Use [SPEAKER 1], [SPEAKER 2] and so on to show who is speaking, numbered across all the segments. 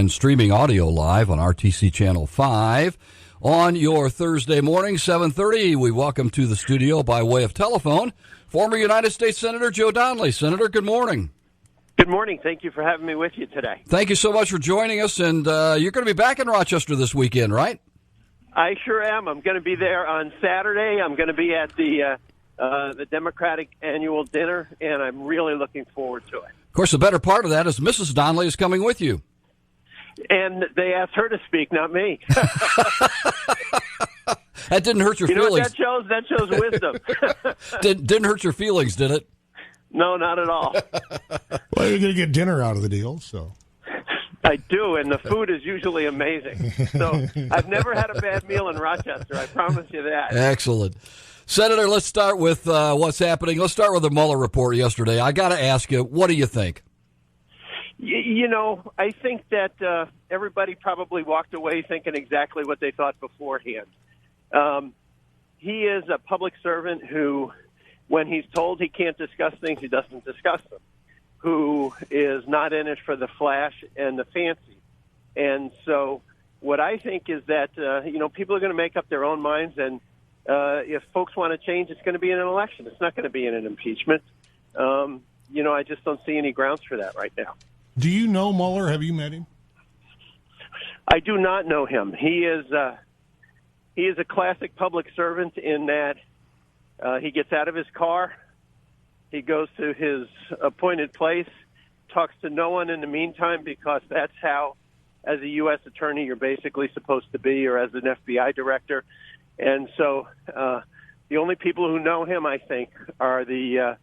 [SPEAKER 1] and streaming audio live on RTC Channel 5. On your Thursday morning, 7:30, we welcome to the studio by way of telephone former United States Senator Joe Donnelly. Senator, good morning.
[SPEAKER 2] Good morning. Thank you for having me with you today.
[SPEAKER 1] Thank you so much for joining us, and you're going to be back in Rochester this weekend, right?
[SPEAKER 2] I sure am. I'm going to be there on Saturday. I'm going to be at the Democratic annual dinner, and I'm really looking forward to it.
[SPEAKER 1] Of course, the better part of that is Mrs. Donnelly is coming with you.
[SPEAKER 2] And they asked her to speak, not me.
[SPEAKER 1] That didn't hurt your feelings.
[SPEAKER 2] You know what that shows? That shows wisdom.
[SPEAKER 1] Didn't hurt your feelings, did it?
[SPEAKER 2] No, not at all.
[SPEAKER 3] Well, you're going to get dinner out of the deal, so.
[SPEAKER 2] I do, and the food is usually amazing. So I've never had a bad meal in Rochester, I promise you that.
[SPEAKER 1] Excellent. Senator, let's start with what's happening. Let's start with the Mueller report yesterday. I got to ask you, what do you think?
[SPEAKER 2] I think that everybody probably walked away thinking exactly what they thought beforehand. He is a public servant who, when he's told he can't discuss things, he doesn't discuss them, who is not in it for the flash and the fancy. And so what I think is that, people are going to make up their own minds, and if folks want to change, it's going to be in an election. It's not going to be in an impeachment. I just don't see any grounds for that right now.
[SPEAKER 3] Do you know Mueller? Have you met him?
[SPEAKER 2] I do not know him. He is a classic public servant in that he gets out of his car, he goes to his appointed place, talks to no one in the meantime, because that's how, as a U.S. attorney, you're basically supposed to be, or as an FBI director. And so the only people who know him, I think, are the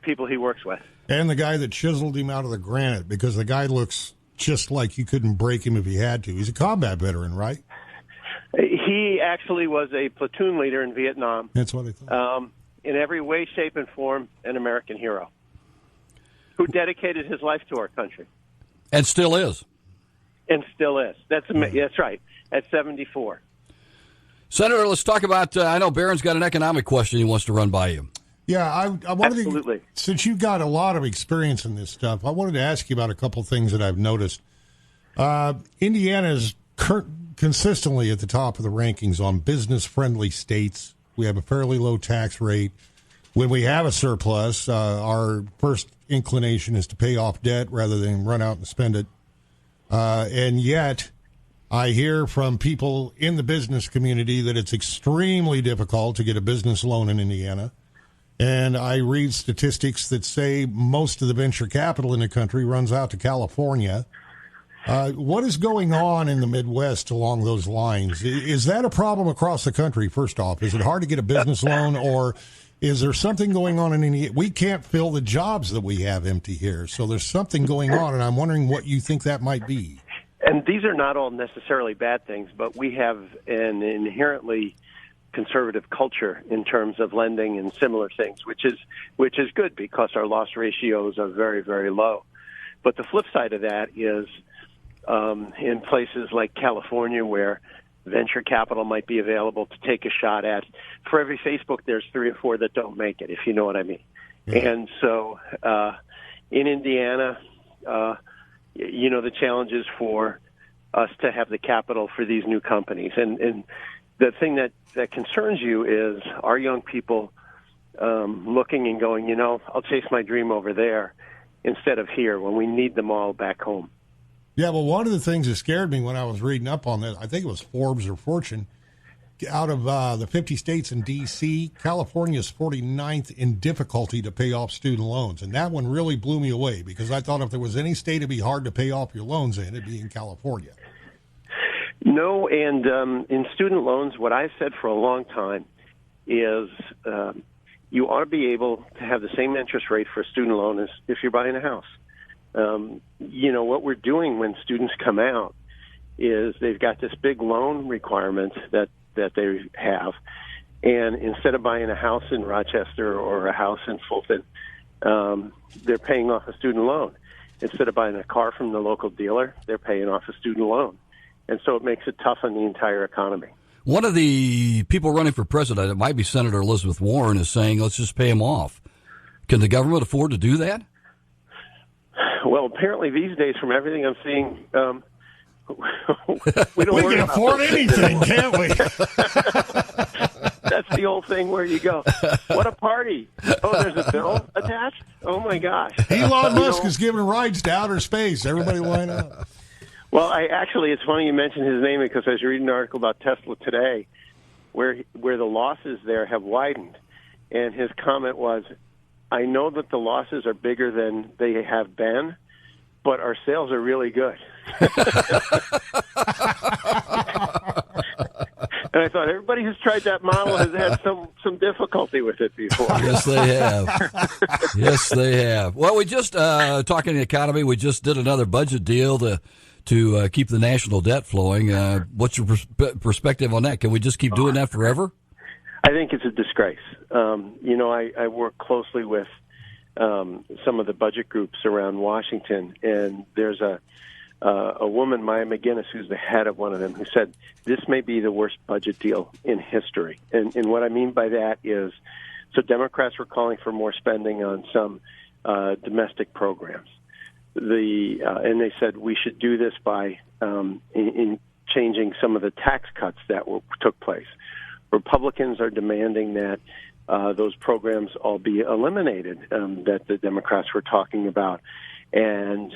[SPEAKER 2] people he works with.
[SPEAKER 3] And the guy that chiseled him out of the granite, because the guy looks just like you couldn't break him if you had to. He's a combat veteran, right?
[SPEAKER 2] He actually was a platoon leader in Vietnam.
[SPEAKER 3] That's what I thought.
[SPEAKER 2] In every way, shape, and form, an American hero who dedicated his life to our country.
[SPEAKER 1] And still is.
[SPEAKER 2] And still is. That's right, at 74.
[SPEAKER 1] Senator, let's talk about, I know Barron's got an economic question he wants to run by you.
[SPEAKER 3] Yeah, I wanted
[SPEAKER 2] Absolutely.
[SPEAKER 3] to, since you've got a lot of experience in this stuff, I wanted to ask you about a couple things that I've noticed. Indiana is consistently at the top of the rankings on business-friendly states. We have a fairly low tax rate. When we have a surplus, our first inclination is to pay off debt rather than run out and spend it. And yet, I hear from people in the business community that it's extremely difficult to get a business loan in Indiana. And I read statistics that say most of the venture capital in the country runs out to California. What is going on in the Midwest along those lines? Is that a problem across the country, first off? Is it hard to get a business loan, or is there something going on in Indiana? We can't fill the jobs that we have empty here, so there's something going on, and I'm wondering what you think that might be.
[SPEAKER 2] And these are not all necessarily bad things, but we have an inherently conservative culture in terms of lending and similar things, which is good because our loss ratios are very, very low. But the flip side of that is in places like California, where venture capital might be available to take a shot at, for every Facebook, there's 3 or 4 that don't make it, if you know what I mean. Yeah. And so in Indiana, the challenge is for us to have the capital for these new companies. And the thing that concerns you is our young people looking and going, I'll chase my dream over there instead of here when we need them all back home.
[SPEAKER 3] Yeah, well, one of the things that scared me when I was reading up on this, I think it was Forbes or Fortune, out of the 50 states in D.C., California is 49th in difficulty to pay off student loans. And that one really blew me away because I thought if there was any state it'd be hard to pay off your loans in, it'd be in California.
[SPEAKER 2] No, and in student loans, what I've said for a long time is you ought to be able to have the same interest rate for a student loan as if you're buying a house. What we're doing when students come out is they've got this big loan requirement that they have, and instead of buying a house in Rochester or a house in Fulton, they're paying off a student loan. Instead of buying a car from the local dealer, they're paying off a student loan. And so it makes it tough on the entire economy.
[SPEAKER 1] One of the people running for president, it might be Senator Elizabeth Warren, is saying, let's just pay them off. Can the government afford to do that?
[SPEAKER 2] Well, apparently these days, from everything I'm seeing, we don't
[SPEAKER 3] we
[SPEAKER 2] worry
[SPEAKER 3] can
[SPEAKER 2] about
[SPEAKER 3] afford
[SPEAKER 2] those
[SPEAKER 3] anything,
[SPEAKER 2] things
[SPEAKER 3] can't we?
[SPEAKER 2] That's the old thing where you go, what a party. Oh, there's a bill attached? Oh, my gosh.
[SPEAKER 3] Elon Musk is giving rides to outer space. Everybody line up.
[SPEAKER 2] Well, it's funny you mentioned his name because I was reading an article about Tesla today where the losses there have widened. And his comment was, I know that the losses are bigger than they have been, but our sales are really good. And I thought everybody who's tried that model has had some difficulty with it before.
[SPEAKER 1] Yes, they have. Yes, they have. Well, we just talking the economy. We just did another budget deal to keep the national debt flowing. What's your perspective on that? Can we just keep doing that forever?
[SPEAKER 2] I think it's a disgrace. I work closely with some of the budget groups around Washington, and there's a woman, Maya McGinnis, who's the head of one of them, who said this may be the worst budget deal in history. And what I mean by that is, so Democrats were calling for more spending on some domestic programs. And they said we should do this by in changing some of the tax cuts that took place. Republicans are demanding that those programs all be eliminated that the Democrats were talking about. And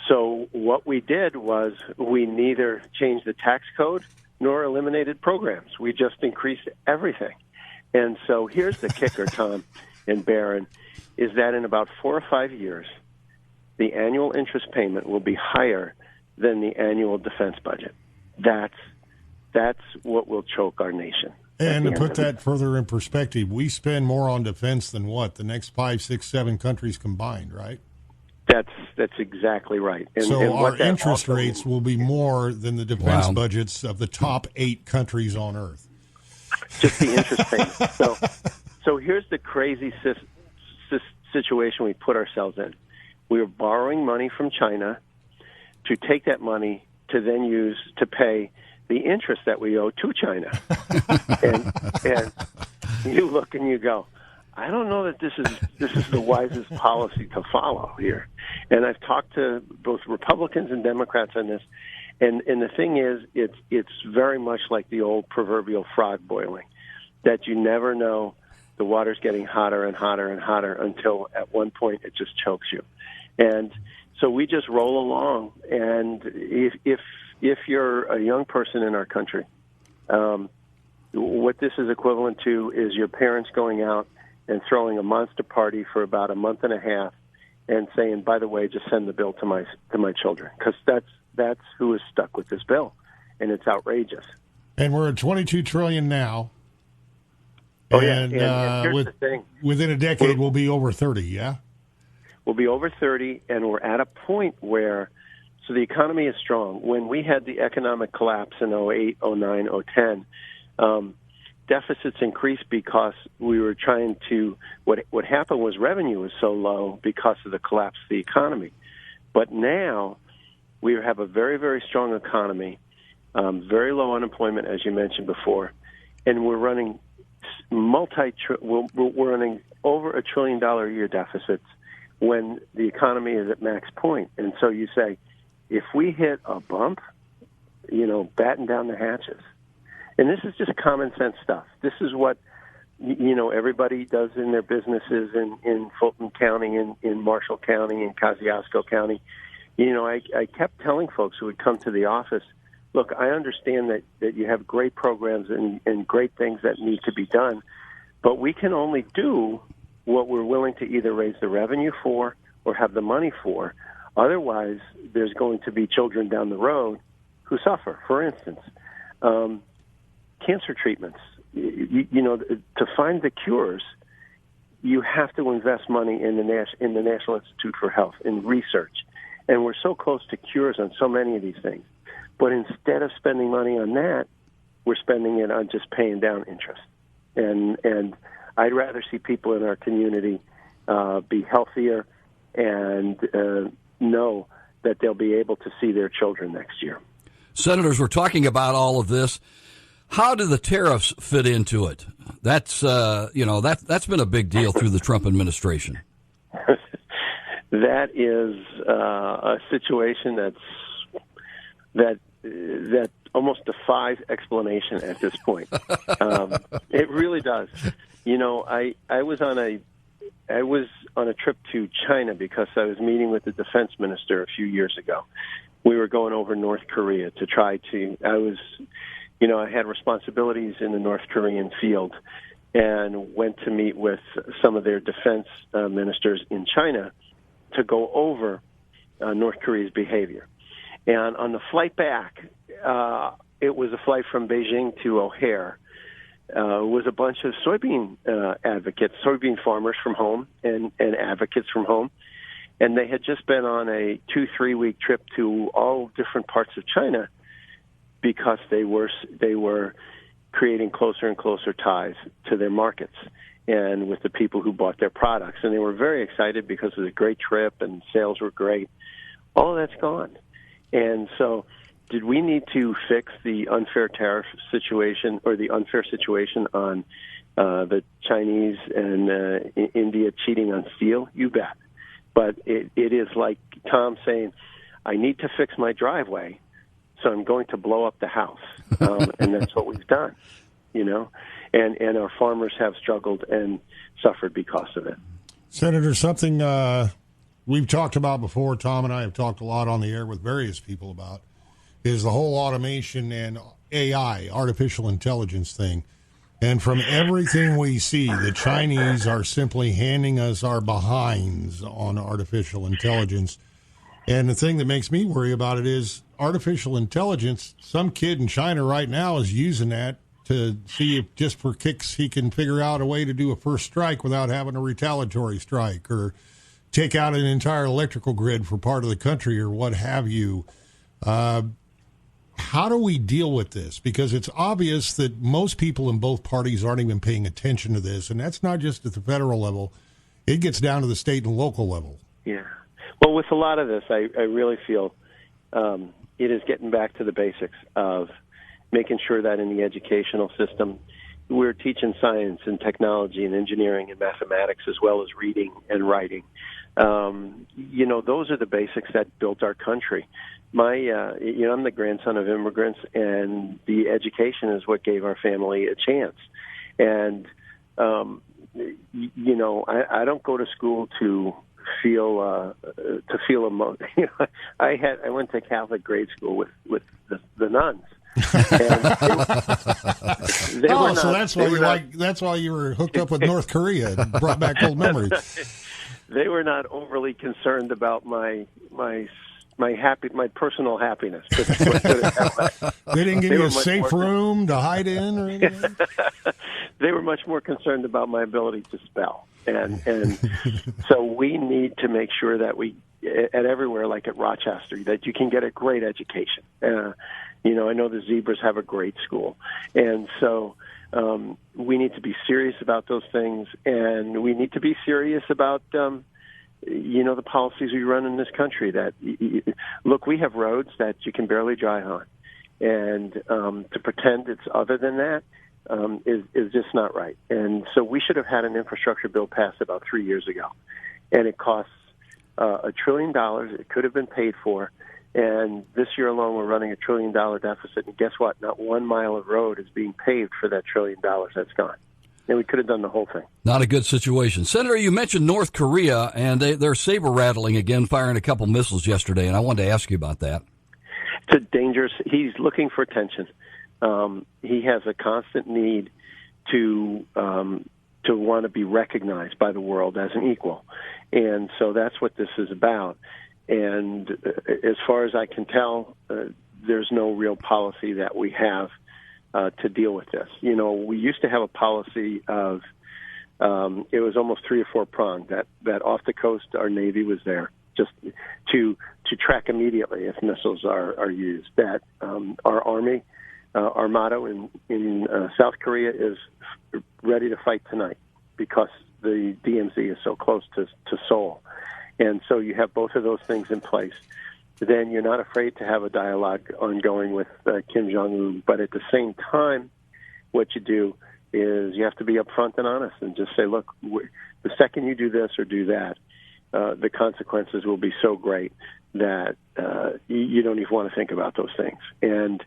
[SPEAKER 2] so what we did was we neither changed the tax code nor eliminated programs. We just increased everything. And so here's the kicker, Tom and Barron, is that in about 4 or 5 years, the annual interest payment will be higher than the annual defense budget. That's what will choke our nation.
[SPEAKER 3] And to put that further in perspective, we spend more on defense than what? The next 5, 6, 7 countries combined, right?
[SPEAKER 2] That's exactly right. And
[SPEAKER 3] our interest rates will be more than the defense budgets of the top 8 countries on Earth.
[SPEAKER 2] Just the interest payment. So here's the crazy situation we put ourselves in. We are borrowing money from China to take that money to then use to pay the interest that we owe to China. and you look and you go, I don't know that this is the wisest policy to follow here. And I've talked to both Republicans and Democrats on this, and the thing is, it's very much like the old proverbial frog boiling, that you never know the water's getting hotter and hotter and hotter until at one point it just chokes you. And so we just roll along. And if you're a young person in our country, what this is equivalent to is your parents going out and throwing a monster party for about a month and a half and saying, by the way, just send the bill to my children, because that's who is stuck with this bill, and it's outrageous. And
[SPEAKER 3] we're at $22 trillion now.
[SPEAKER 2] Oh, and here's the thing.
[SPEAKER 3] Within a decade, we'll be over 30, yeah?
[SPEAKER 2] We'll be over 30, and we're at a point where, so the economy is strong. When we had the economic collapse in 08, 09, 010, deficits increased because we were trying to, what happened was revenue was so low because of the collapse of the economy. But now we have a very, very strong economy, very low unemployment, as you mentioned before, and we're running we're running over $1 trillion a year deficits when the economy is at max point. And so you say, if we hit a bump, batten down the hatches. And this is just common sense stuff. This is what, everybody does in their businesses in Fulton County, in Marshall County, in Kosciuszko County. I kept telling folks who would come to the office, look, I understand that you have great programs and great things that need to be done, but we can only do what we're willing to either raise the revenue for or have the money for. Otherwise, there's going to be children down the road who suffer. For instance, cancer treatments. To find the cures, you have to invest money in the National Institute for Health, in research. And we're so close to cures on so many of these things. But instead of spending money on that, we're spending it on just paying down interest. And I'd rather see people in our community be healthier and know that they'll be able to see their children next year.
[SPEAKER 1] Senators, we're talking about all of this. How do the tariffs fit into it? That's that's been a big deal through the Trump administration.
[SPEAKER 2] That is a situation that that almost defies explanation at this point. It really does. You know, I was on a trip to China because I was meeting with the defense minister a few years ago. We were going over North Korea to try to. I had responsibilities in the North Korean field, and went to meet with some of their defense ministers in China to go over North Korea's behavior. And on the flight back, it was a flight from Beijing to O'Hare. Was a bunch of soybean advocates, soybean farmers from home and advocates from home. And they had just been on a 2-3 week trip to all different parts of China because they were creating closer and closer ties to their markets and with the people who bought their products. And they were very excited because it was a great trip and sales were great. All of that's gone. And so did we need to fix the unfair tariff situation or the unfair situation on the Chinese and India cheating on steel? You bet. But it is like Tom saying, I need to fix my driveway, so I'm going to blow up the house. And that's what we've done, you know. And our farmers have struggled and suffered because of it.
[SPEAKER 3] Senator, something we've talked about before, Tom and I have talked a lot on the air with various people about, is the whole automation and AI, artificial intelligence thing. And from everything we see, the Chinese are simply handing us our behinds on artificial intelligence. And the thing that makes me worry about it is artificial intelligence. Some kid in China right now is using that to see if just for kicks he can figure out a way to do a first strike without having a retaliatory strike or take out an entire electrical grid for part of the country or what have you. How do we deal with this? Because it's obvious that most people in both parties aren't even paying attention to this, and that's not just at the federal level. It gets down to the state and local level.
[SPEAKER 2] Yeah. Well, with a lot of this, I really feel it is getting back to the basics of making sure that in the educational system we're teaching science and technology and engineering and mathematics as well as reading and writing. Those are the basics that built our country. I'm the grandson of immigrants, and the education is what gave our family a chance. And, I don't go to school to feel I went to Catholic grade school with the nuns.
[SPEAKER 3] That's why you were hooked up with North Korea and brought back old memories.
[SPEAKER 2] They were not overly concerned about my personal happiness.
[SPEAKER 3] They didn't give you a safe room to hide in or anything?
[SPEAKER 2] They were much more concerned about my ability to spell. And so we need to make sure that we, at everywhere like at Rochester, that you can get a great education. I know the Zebras have a great school. And so we need to be serious about those things, and we need to be serious about the policies we run in this country. That look, we have roads that you can barely drive on, and to pretend it's other than that is just not right. And so we should have had an infrastructure bill passed about 3 years ago, and it costs $1 trillion. It could have been paid for, and this year alone we're running $1 trillion deficit. And guess what? Not 1 mile of road is being paved for that $1 trillion that's gone. And we could have done the whole thing. Not
[SPEAKER 1] a good situation. Senator, you mentioned North Korea, and they're saber-rattling again, firing a couple missiles yesterday, and I wanted to ask you about that.
[SPEAKER 2] It's a dangerous. He's looking for attention. He has a constant need to want to be recognized by the world as an equal. And so that's what this is about. And as far as I can tell, there's no real policy that we have to deal with this. We used to have a policy of it was almost 3 or 4 pronged that off the coast our Navy was there just to track immediately if missiles are used. That our Army, our motto in South Korea is ready to fight tonight because the DMZ is so close to Seoul. And so you have both of those things in place. Then you're not afraid to have a dialogue ongoing with Kim Jong-un. But at the same time, what you do is you have to be upfront and honest and just say, look, the second you do this or do that, the consequences will be so great that you don't even want to think about those things. And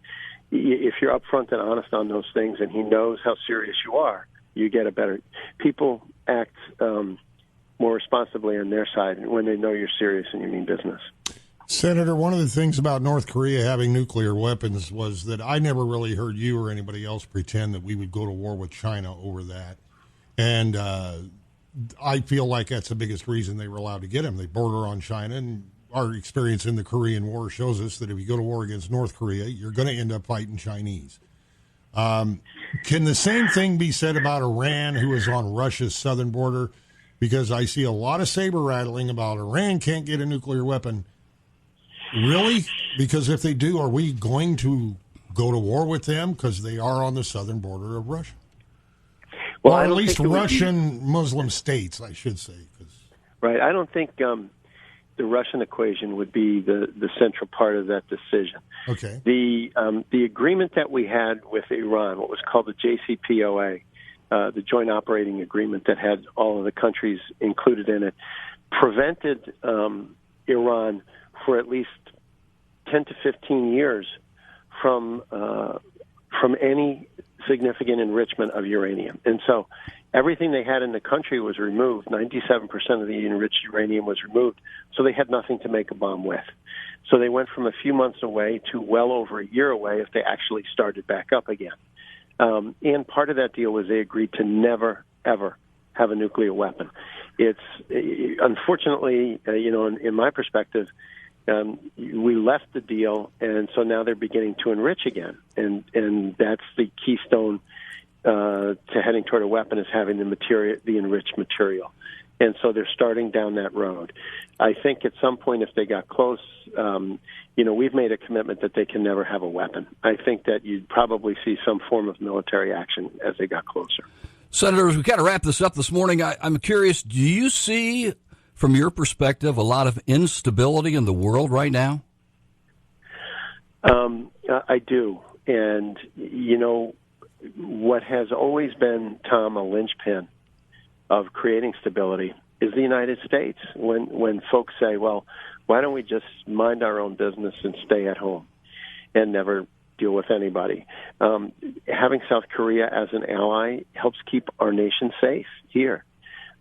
[SPEAKER 2] if you're upfront and honest on those things, and he knows how serious you are, you get a better. People act more responsibly on their side when they know you're serious and you mean business.
[SPEAKER 3] Senator, one of the things about North Korea having nuclear weapons was that I never really heard you or anybody else pretend that we would go to war with China over that. And I feel like that's the biggest reason they were allowed to get them. They border on China, and our experience in the Korean War shows us that if you go to war against North Korea, you're going to end up fighting Chinese. Can the same thing be said about Iran, who is on Russia's southern border? Because I see a lot of saber rattling about Iran can't get a nuclear weapon. Really? Because if they do, are we going to go to war with them because they are on the southern border of Russia? Well, or at least Russian Muslim states, I should say.
[SPEAKER 2] Right. I don't think the Russian equation would be the central part of that decision.
[SPEAKER 3] Okay.
[SPEAKER 2] The agreement that we had with Iran, what was called the JCPOA, the Joint Operating Agreement that had all of the countries included in it, prevented Iran for at least 10 to 15 years from any significant enrichment of uranium. And so everything they had in the country was removed. 97% of the enriched uranium was removed, so they had nothing to make a bomb with. So they went from a few months away to well over a year away if they actually started back up again. And part of that deal was they agreed to never, ever have a nuclear weapon. It's unfortunately, in my perspective, we left the deal, and so now they're beginning to enrich again, and that's the keystone to heading toward a weapon is having the enriched material, and so they're starting down that road. I think at some point, if they got close, we've made a commitment that they can never have a weapon. I think that you'd probably see some form of military action as they got closer.
[SPEAKER 1] Senator, as we kind of wrap this up this morning, I'm curious, do you see, from your perspective, a lot of instability in the world right now?
[SPEAKER 2] I do. And, what has always been, Tom, a linchpin of creating stability is the United States. When folks say, well, why don't we just mind our own business and stay at home and never deal with anybody? Having South Korea as an ally helps keep our nation safe here.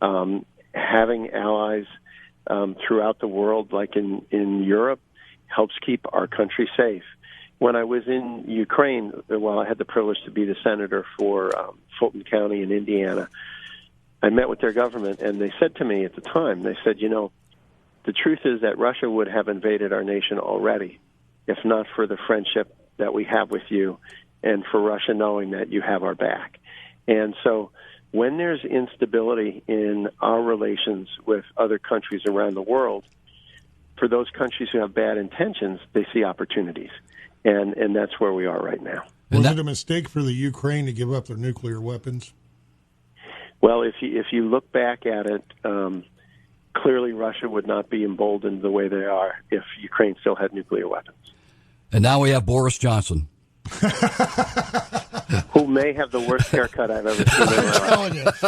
[SPEAKER 2] Having allies throughout the world, like in Europe, helps keep our country safe. When I was in Ukraine, I had the privilege to be the senator for Fulton County in Indiana, I met with their government, and they said to me at the time, they said, the truth is that Russia would have invaded our nation already if not for the friendship that we have with you and for Russia knowing that you have our back. And so when there's instability in our relations with other countries around the world, for those countries who have bad intentions, they see opportunities. And that's where we are right now.
[SPEAKER 3] Was it a mistake for the Ukraine to give up their nuclear weapons?
[SPEAKER 2] Well, if you look back at it, clearly Russia would not be emboldened the way they are if Ukraine still had nuclear weapons.
[SPEAKER 1] And now we have Boris Johnson.
[SPEAKER 2] Who may have the worst haircut I've ever seen in my life.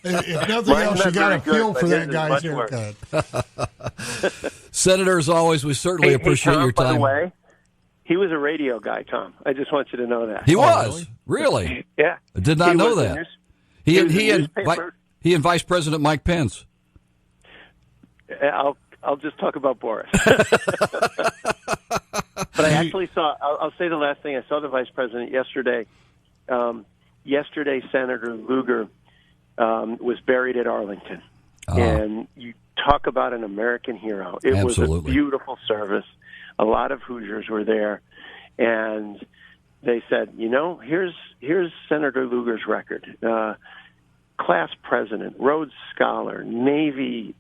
[SPEAKER 3] If nothing else, you got a feel for that guy's haircut.
[SPEAKER 1] Senator, as always, we certainly appreciate
[SPEAKER 2] Tom,
[SPEAKER 1] your time.
[SPEAKER 2] By the way, he was a radio guy, Tom. I just want you to know that.
[SPEAKER 1] He was? Really?
[SPEAKER 2] Yeah.
[SPEAKER 1] I did not know that. He and Vice President Mike Pence.
[SPEAKER 2] I'll just talk about Boris. But I actually saw, I'll say the last thing, I saw the Vice President yesterday. Yesterday, Senator Lugar was buried at Arlington. And you talk about an American hero. It
[SPEAKER 1] Absolutely.
[SPEAKER 2] was a beautiful service. A lot of Hoosiers were there. And they said, here's Senator Lugar's record. Class president, Rhodes Scholar, Navy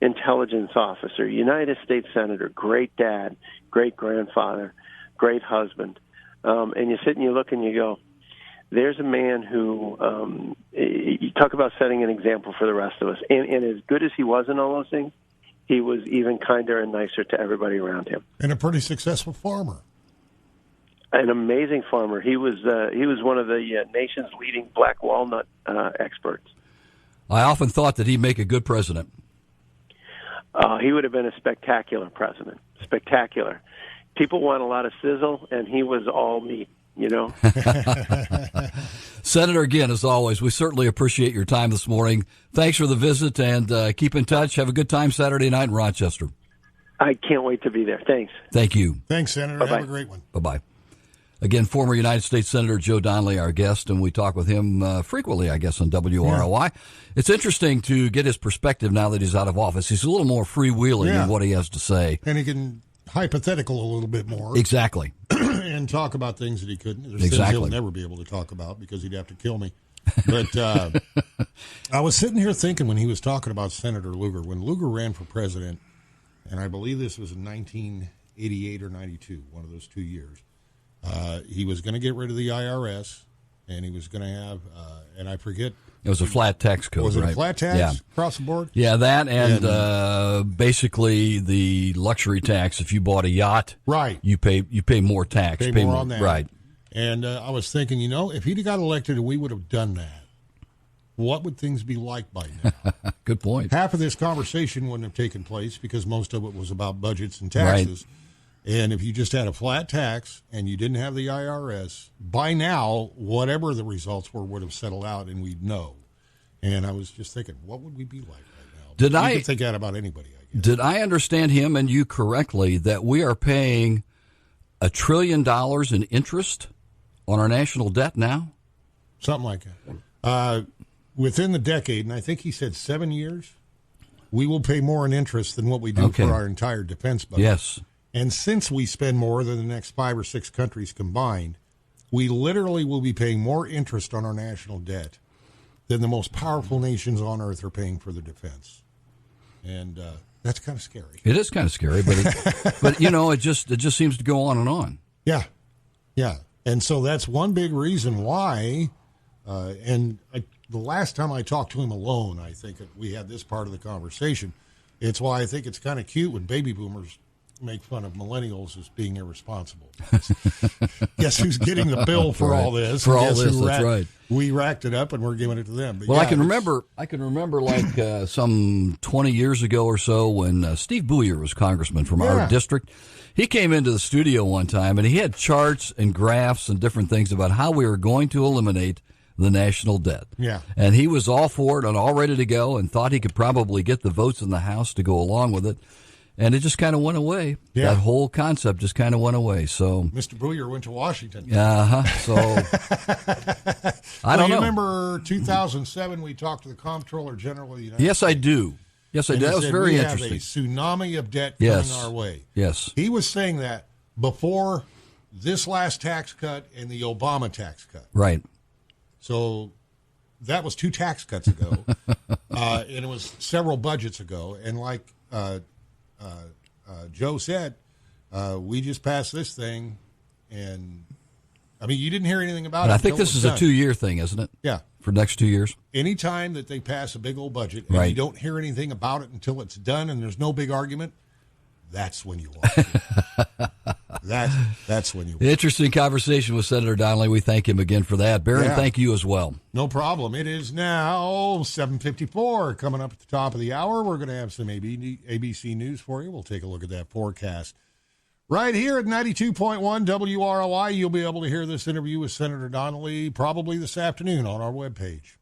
[SPEAKER 2] intelligence officer, United States Senator, great dad, great grandfather, great husband. And you sit and you look and you go, there's a man who, you talk about setting an example for the rest of us. And as good as he was in all those things, he was even kinder and nicer to everybody around him.
[SPEAKER 3] And a pretty successful farmer.
[SPEAKER 2] An amazing farmer. He was one of the nation's leading black walnut experts.
[SPEAKER 1] I often thought that he'd make a good president.
[SPEAKER 2] He would have been a spectacular president. Spectacular. People want a lot of sizzle, and he was all meat, you know.
[SPEAKER 1] Senator, again, as always, we certainly appreciate your time this morning. Thanks for the visit, and keep in touch. Have a good time Saturday night in Rochester.
[SPEAKER 2] I can't wait to be there. Thanks.
[SPEAKER 1] Thank you.
[SPEAKER 3] Thanks, Senator.
[SPEAKER 2] Bye-bye.
[SPEAKER 3] Have a great one.
[SPEAKER 1] Bye-bye. Again, former United States Senator Joe Donnelly, our guest, and we talk with him frequently, I guess, on WROI. Yeah. It's interesting to get his perspective now that he's out of office. He's a little more freewheeling in what he has to say.
[SPEAKER 3] And he can hypothetical a little bit more.
[SPEAKER 1] Exactly.
[SPEAKER 3] And talk about things that he couldn't. There's things he'll never be able to talk about because he'd have to kill me. But I was sitting here thinking when he was talking about Senator Lugar, when Lugar ran for president, and I believe this was in 1988 or 92, one of those 2 years, he was going to get rid of the IRS, and he was going to have, and I forget.
[SPEAKER 1] It was a flat tax code,
[SPEAKER 3] was it
[SPEAKER 1] right?
[SPEAKER 3] A flat tax across the board?
[SPEAKER 1] Yeah, that and basically the luxury tax. If you bought a yacht,
[SPEAKER 3] right,
[SPEAKER 1] you pay more tax.
[SPEAKER 3] Pay more on that.
[SPEAKER 1] Right.
[SPEAKER 3] And I was thinking, if he'd have got elected and we would have done that, what would things be like by now?
[SPEAKER 1] Good point.
[SPEAKER 3] Half of this conversation wouldn't have taken place because most of it was about budgets and taxes. Right. And if you just had a flat tax and you didn't have the IRS, by now, whatever the results were would have settled out and we'd know. And I was just thinking, what would we be like right now? You can think that about anybody, I guess.
[SPEAKER 1] Did I understand him and you correctly that we are paying $1 trillion in interest on our national debt now?
[SPEAKER 3] Something like that. Within the decade, and I think he said 7 years, we will pay more in interest than what we do for our entire defense budget.
[SPEAKER 1] Yes.
[SPEAKER 3] And since we spend more than the next 5 or 6 countries combined, we literally will be paying more interest on our national debt than the most powerful nations on earth are paying for their defense. And that's kind of scary.
[SPEAKER 1] It is kind of scary, but it just seems to go on and on.
[SPEAKER 3] Yeah. And so that's one big reason why, the last time I talked to him alone, I think we had this part of the conversation. It's why I think it's kind of cute when baby boomers make fun of millennials as being irresponsible. Guess who's getting the bill for all this?
[SPEAKER 1] For all this, that's right.
[SPEAKER 3] We racked it up and we're giving it to them. But
[SPEAKER 1] well, I can remember like some 20 years ago or so when Steve Booyer was congressman from our district. He came into the studio one time and he had charts and graphs and different things about how we were going to eliminate the national debt.
[SPEAKER 3] Yeah.
[SPEAKER 1] And he was all for it and all ready to go and thought he could probably get the votes in the House to go along with it. And it just kind of went away.
[SPEAKER 3] Yeah.
[SPEAKER 1] That whole concept just kind of went away. So
[SPEAKER 3] Mr. Booyer went to Washington.
[SPEAKER 1] So I don't know.
[SPEAKER 3] You remember 2007 we talked to the Comptroller General of the United States?
[SPEAKER 1] Yes, I do. Yes, I do. That was very interesting.
[SPEAKER 3] We have a tsunami of debt coming our way.
[SPEAKER 1] Yes.
[SPEAKER 3] He was saying that before this last tax cut and the Obama tax cut.
[SPEAKER 1] Right.
[SPEAKER 3] So that was 2 tax cuts ago, and it was several budgets ago. And like Joe said, we just passed this thing, and I mean, you didn't hear anything about it.
[SPEAKER 1] I think this is a 2-year thing, isn't it?
[SPEAKER 3] Yeah. For
[SPEAKER 1] the next 2 years.
[SPEAKER 3] Anytime that they pass a big old budget and you don't hear anything about it until it's done and there's no big argument, that's when you want it. That's when you want it.
[SPEAKER 1] Interesting conversation with Senator Donnelly. We thank him again for that. Barron, thank you as well.
[SPEAKER 3] No problem. It is now 7:54. Coming up at the top of the hour, we're going to have some ABC News for you. We'll take a look at that forecast. Right here at 92.1 WROI, you'll be able to hear this interview with Senator Donnelly probably this afternoon on our webpage.